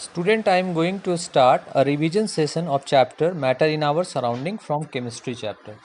Student, I am going to start a revision session of chapter Matter in Our Surrounding from Chemistry chapter.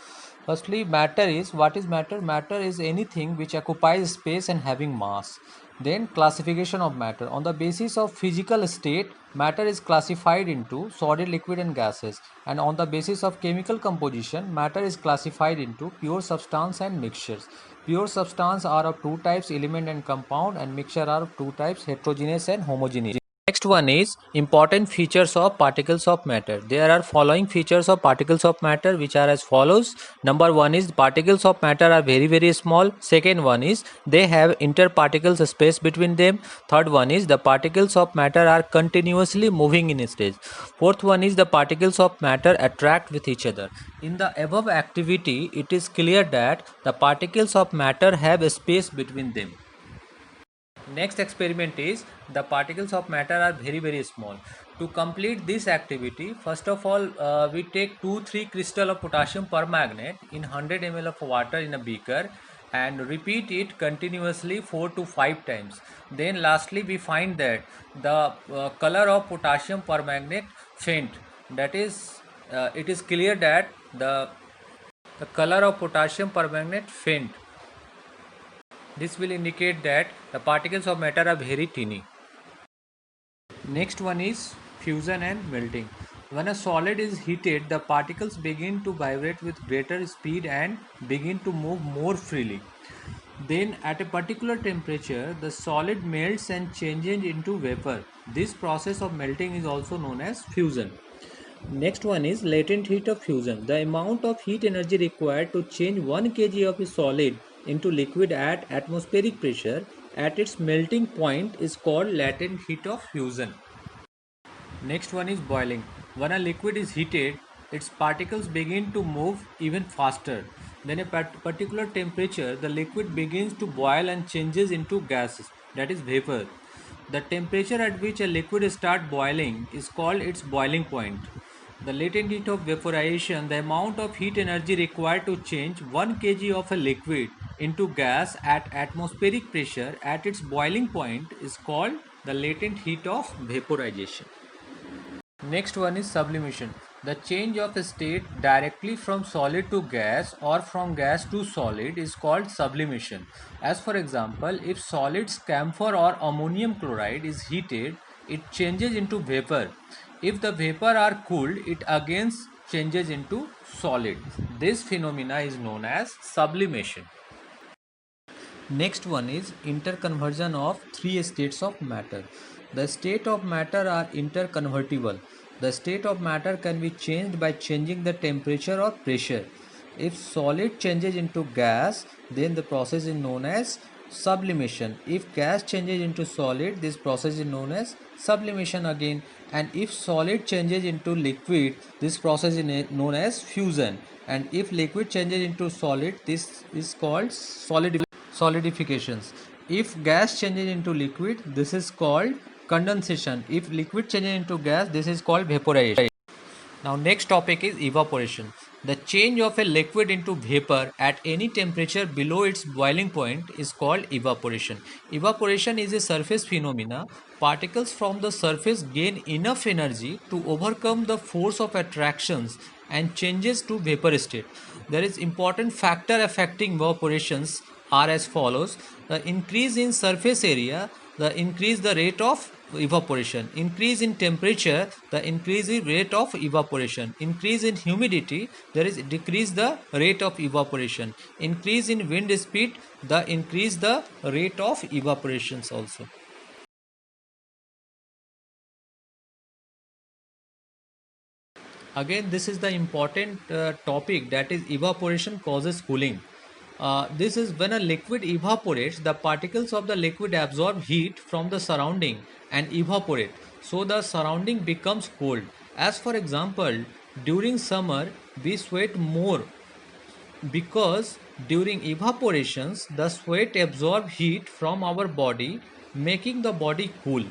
Firstly, matter is, what is matter? Matter is anything which occupies space and having mass. Then classification of matter. On the basis of physical state, matter is classified into solid, liquid and gases. And on the basis of chemical composition, matter is classified into pure substance and mixtures. Pure substance are of two types, element and compound, and mixture are of two types, heterogeneous and homogeneous. Next one is important features of particles of matter. There are following features of particles of matter which are as follows. Number one is particles of matter are very small. Second one is they have interparticles space between them. Third one is the particles of matter are continuously moving in space. Fourth one is the particles of matter attract with each other. In the above activity, it is clear that the particles of matter have a space between them. Next experiment is the particles of matter are very small. To complete this activity, first of all we take 2-3 crystal of potassium permanganate in 100 ml of water in a beaker and repeat it continuously 4 to 5 times. Then lastly we find that the color of potassium permanganate faint. That is it is clear that the color of potassium permanganate faint. This will indicate that the particles of matter are very tiny. Next one is fusion and melting. When a solid is heated, the particles begin to vibrate with greater speed and begin to move more freely. Then at a particular temperature, the solid melts and changes into vapor. This process of melting is also known as fusion. Next one is latent heat of fusion. The amount of heat energy required to change 1 kg of a solid into liquid at atmospheric pressure at its melting point is called latent heat of fusion. Next one is boiling. When a liquid is heated, its particles begin to move even faster. Then at a particular temperature, the liquid begins to boil and changes into gases, that is vapor. The temperature at which a liquid starts boiling is called its boiling point. The latent heat of vaporization, the amount of heat energy required to change 1 kg of a liquid into gas at atmospheric pressure at its boiling point is called the latent heat of vaporization. Next one is sublimation. The change of a state directly from solid to gas or from gas to solid is called sublimation. As for example, if solid camphor or ammonium chloride is heated, it changes into vapor. If the vapor are cooled, it again changes into solid. This phenomena is known as sublimation. Next one is interconversion of three states of matter. The state of matter are interconvertible. The state of matter can be changed by changing the temperature or pressure. If solid changes into gas, then the process is known as sublimation. If gas changes into solid, this process is known as sublimation again. And if solid changes into liquid, this process is known as fusion. And if liquid changes into solid, this is called solidifications. If gas changes into liquid, this is called condensation. If liquid changes into gas, this is called vaporization. Now next topic is evaporation. The change of a liquid into vapor at any temperature below its boiling point is called evaporation. Evaporation is a surface phenomena. Particles from the surface gain enough energy to overcome the force of attractions and changes to vapor state. There is important factor affecting evaporations are as follows. The increase in surface area, the rate of evaporation. Increase in temperature, the increase in rate of evaporation. Increase in humidity, there is decrease the rate of evaporation. Increase in wind speed, the increase the rate of evaporations also. Again, this is the important topic, that is evaporation causes cooling. This is when a liquid evaporates, the particles of the liquid absorb heat from the surrounding and evaporate. So the surrounding becomes cold. As for example, during summer we sweat more because during evaporations the sweat absorb heat from our body, making the body cool.